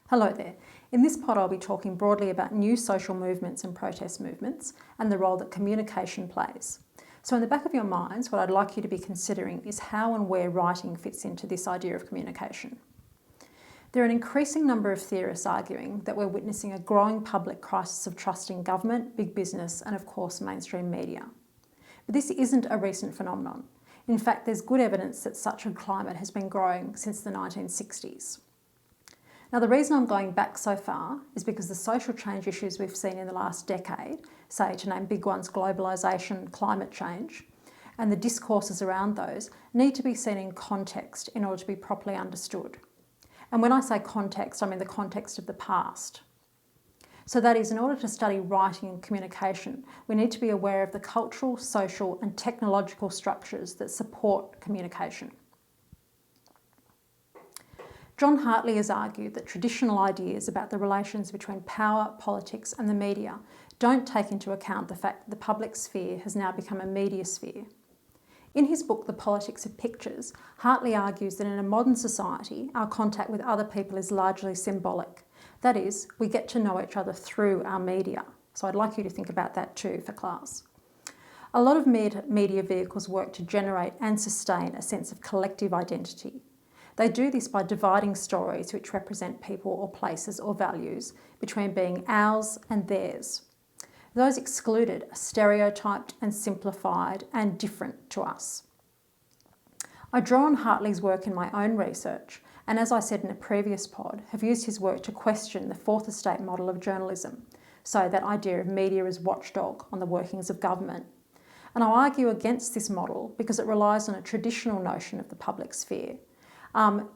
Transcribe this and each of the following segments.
Hello there. In this pod I'll be talking broadly about new social movements and protest movements and the role that communication plays. So in the back of your minds, what I'd like you to be considering is how and where writing fits into this idea of communication. There are an increasing number of theorists arguing that we're witnessing a growing public crisis of trust in government, big business and of course mainstream media. But this isn't a recent phenomenon. In fact, there's good evidence that such a climate has been growing since the 1960s. Now, the reason I'm going back so far is because the social change issues we've seen in the last decade, say to name big ones, globalisation, climate change, and the discourses around those need to be seen in context in order to be properly understood. And when I say context, I mean the context of the past. So that is, in order to study writing and communication, we need to be aware of the cultural, social and technological structures that support communication. John Hartley has argued that traditional ideas about the relations between power, politics and the media don't take into account the fact that the public sphere has now become a media sphere. In his book, The Politics of Pictures, Hartley argues that in a modern society, our contact with other people is largely symbolic. That is, we get to know each other through our media. So I'd like you to think about that too for class. A lot of media vehicles work to generate and sustain a sense of collective identity. They do this by dividing stories which represent people or places or values between being ours and theirs. Those excluded are stereotyped and simplified and different to us. I draw on Hartley's work in my own research and, as I said in a previous pod, have used his work to question the fourth estate model of journalism, so that idea of media as watchdog on the workings of government. And I'll argue against this model because it relies on a traditional notion of the public sphere. You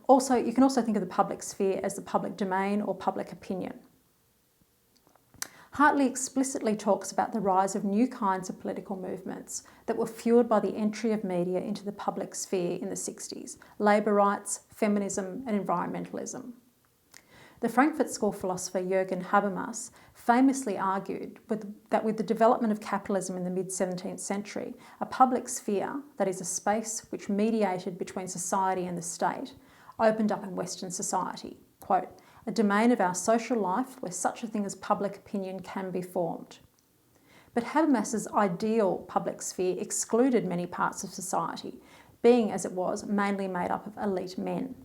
can also think of the public sphere as the public domain or public opinion. Hartley explicitly talks about the rise of new kinds of political movements that were fuelled by the entry of media into the public sphere in the 60s, labour rights, feminism and environmentalism. The Frankfurt School philosopher Jürgen Habermas famously argued that with the development of capitalism in the mid-17th century, a public sphere, that is a space which mediated between society and the state, opened up in Western society, quote, a domain of our social life where such a thing as public opinion can be formed. But Habermas's ideal public sphere excluded many parts of society, being, as it was, mainly made up of elite men.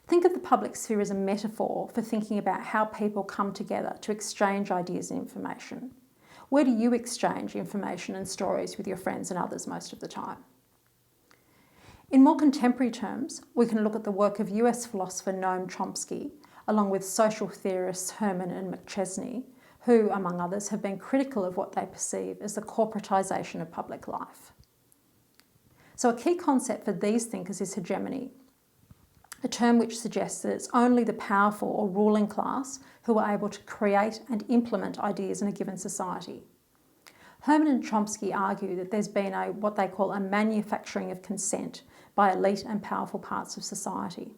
Think of the public sphere as a metaphor for thinking about how people come together to exchange ideas and information. Where do you exchange information and stories with your friends and others most of the time? In more contemporary terms, we can look at the work of US philosopher Noam Chomsky, along with social theorists Herman and McChesney, who, among others, have been critical of what they perceive as the corporatisation of public life. So a key concept for these thinkers is hegemony, a term which suggests that it's only the powerful or ruling class who are able to create and implement ideas in a given society. Herman and Chomsky argue that there's been what they call a manufacturing of consent by elite and powerful parts of society.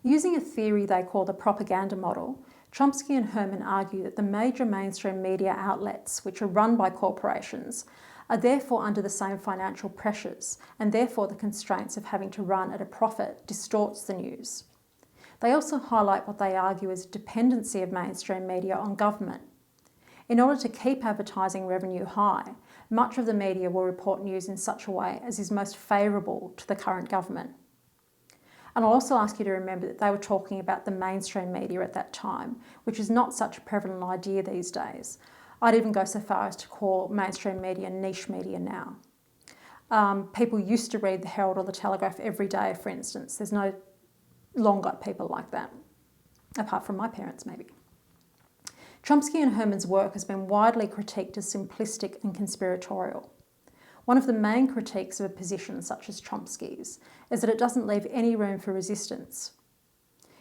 Using a theory they call the propaganda model, Chomsky and Herman argue that the major mainstream media outlets, which are run by corporations, are therefore under the same financial pressures, and therefore the constraints of having to run at a profit distorts the news. They also highlight what they argue is dependency of mainstream media on government. In order to keep advertising revenue high, much of the media will report news in such a way as is most favourable to the current government. And I'll also ask you to remember that they were talking about the mainstream media at that time, which is not such a prevalent idea these days. I'd even go so far as to call mainstream media niche media now. People used to read the Herald or the Telegraph every day, for instance. There's no longer people like that, apart from my parents maybe. Chomsky and Herman's work has been widely critiqued as simplistic and conspiratorial. One of the main critiques of a position such as Chomsky's is that it doesn't leave any room for resistance.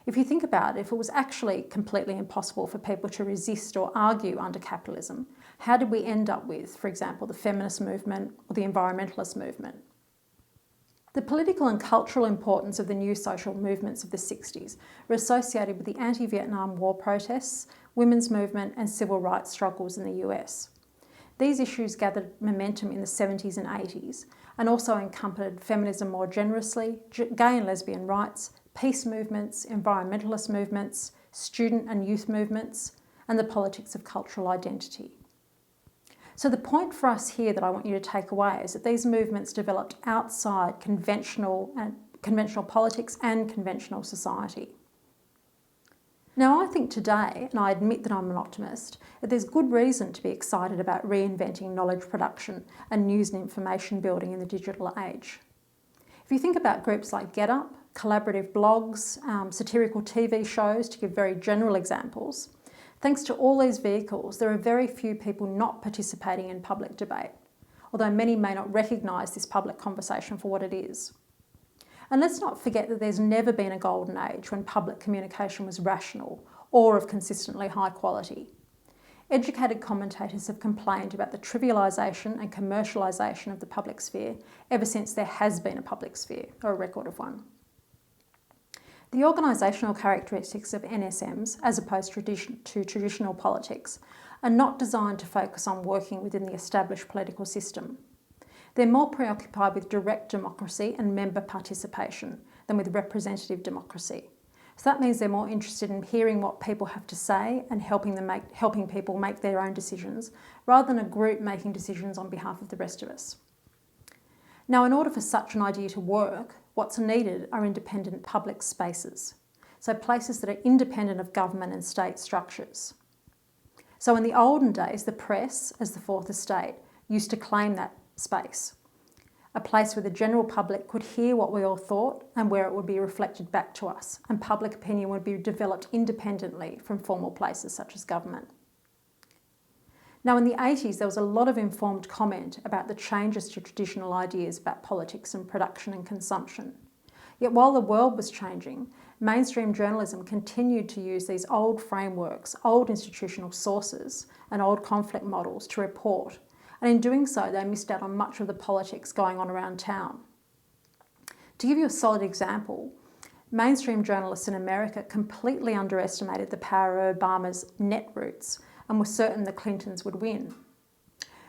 If you think about it, if it was actually completely impossible for people to resist or argue under capitalism, how did we end up with, for example, the feminist movement or the environmentalist movement? The political and cultural importance of the new social movements of the 60s were associated with the anti-Vietnam War protests, women's movement and civil rights struggles in the US. These issues gathered momentum in the 70s and 80s and also encompassed feminism more generously, gay and lesbian rights, peace movements, environmentalist movements, student and youth movements, and the politics of cultural identity. So the point for us here that I want you to take away is that these movements developed outside conventional politics and conventional society. Now, I think today, and I admit that I'm an optimist, that there's good reason to be excited about reinventing knowledge production and news and information building in the digital age. If you think about groups like GetUp, collaborative blogs, satirical TV shows, to give very general examples, thanks to all these vehicles, there are very few people not participating in public debate, although many may not recognise this public conversation for what it is. And let's not forget that there's never been a golden age when public communication was rational or of consistently high quality. Educated commentators have complained about the trivialisation and commercialisation of the public sphere ever since there has been a public sphere, or a record of one. The organisational characteristics of NSMs, as opposed to traditional politics, are not designed to focus on working within the established political system. They're more preoccupied with direct democracy and member participation than with representative democracy. So that means they're more interested in hearing what people have to say and helping people make their own decisions, rather than a group making decisions on behalf of the rest of us. Now, in order for such an idea to work, what's needed are independent public spaces, so places that are independent of government and state structures. So in the olden days, the press, as the fourth estate, used to claim that space, a place where the general public could hear what we all thought and where it would be reflected back to us, and public opinion would be developed independently from formal places such as government. Now, in the 80s, there was a lot of informed comment about the changes to traditional ideas about politics and production and consumption. Yet while the world was changing, mainstream journalism continued to use these old frameworks, old institutional sources, and old conflict models to report. And in doing so, they missed out on much of the politics going on around town. To give you a solid example, mainstream journalists in America completely underestimated the power of Obama's net roots and were certain the Clintons would win.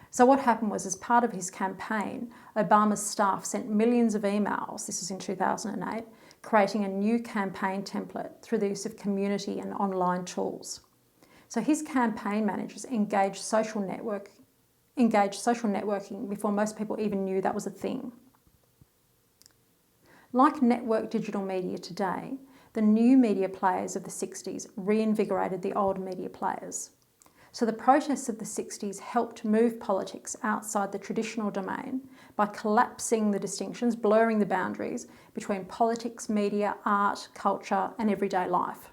So what happened was, as part of his campaign, Obama's staff sent millions of emails, this was in 2008, creating a new campaign template through the use of community and online tools. So his campaign managers engaged social networking before most people even knew that was a thing. Like network digital media today, the new media players of the 60s reinvigorated the old media players. So the protests of the 60s helped move politics outside the traditional domain by collapsing the distinctions, blurring the boundaries between politics, media, art, culture, and everyday life.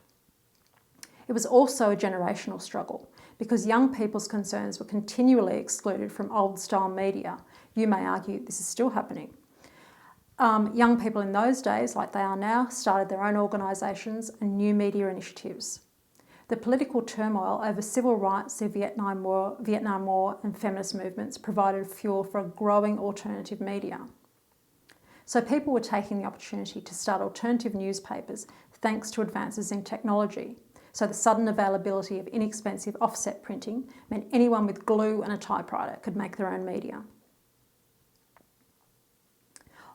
It was also a generational struggle because young people's concerns were continually excluded from old-style media. You may argue this is still happening. Young people in those days, like they are now, started their own organisations and new media initiatives. The political turmoil over civil rights, the Vietnam War and feminist movements provided fuel for a growing alternative media. So people were taking the opportunity to start alternative newspapers thanks to advances in technology. So the sudden availability of inexpensive offset printing meant anyone with glue and a typewriter could make their own media.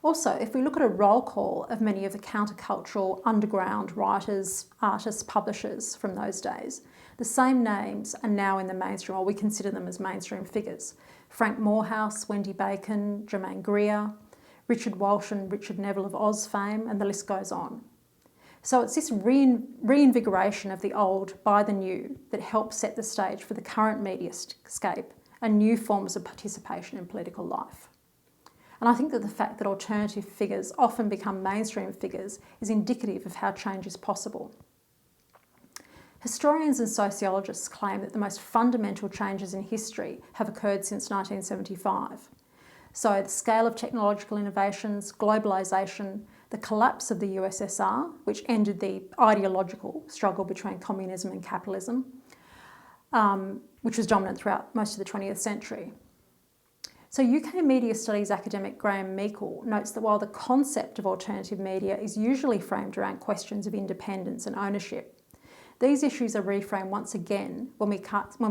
Also, if we look at a roll call of many of the countercultural underground writers, artists, publishers from those days, the same names are now in the mainstream, or we consider them as mainstream figures. Frank Morehouse, Wendy Bacon, Germaine Greer, Richard Walsh and Richard Neville of Oz fame, and the list goes on. So it's this reinvigoration of the old by the new that helps set the stage for the current mediascape and new forms of participation in political life. And I think that the fact that alternative figures often become mainstream figures is indicative of how change is possible. Historians and sociologists claim that the most fundamental changes in history have occurred since 1975. So the scale of technological innovations, globalisation, the collapse of the USSR, which ended the ideological struggle between communism and capitalism, which was dominant throughout most of the 20th century. So UK media studies academic Graham Meikle notes that while the concept of alternative media is usually framed around questions of independence and ownership, these issues are reframed once again when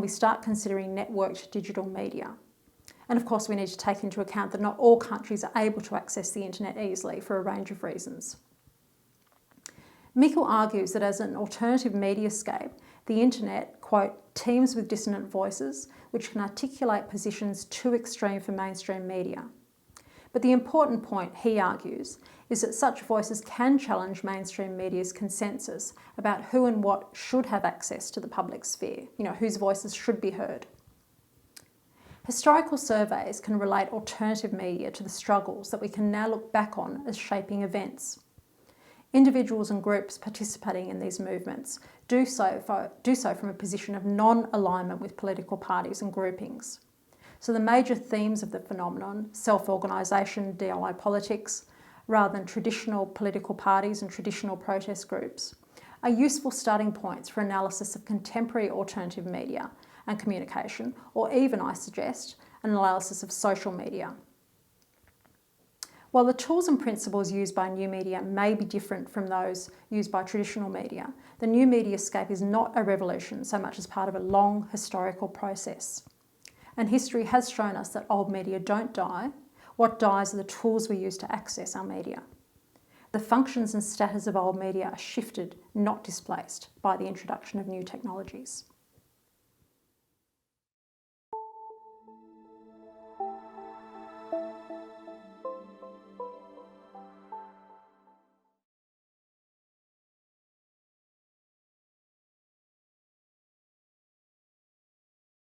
we start considering networked digital media. And of course, we need to take into account that not all countries are able to access the internet easily for a range of reasons. Mikkel argues that as an alternative mediascape, the internet, quote, teems with dissonant voices which can articulate positions too extreme for mainstream media. But the important point, he argues, is that such voices can challenge mainstream media's consensus about who and what should have access to the public sphere, whose voices should be heard. Historical surveys can relate alternative media to the struggles that we can now look back on as shaping events. Individuals and groups participating in these movements do so from a position of non-alignment with political parties and groupings. So the major themes of the phenomenon, self-organisation, DIY politics, rather than traditional political parties and traditional protest groups, are useful starting points for analysis of contemporary alternative media and communication, or even, I suggest, an analysis of social media. While the tools and principles used by new media may be different from those used by traditional media, the new mediascape is not a revolution so much as part of a long historical process. And history has shown us that old media don't die. What dies are the tools we use to access our media. The functions and status of old media are shifted, not displaced, by the introduction of new technologies.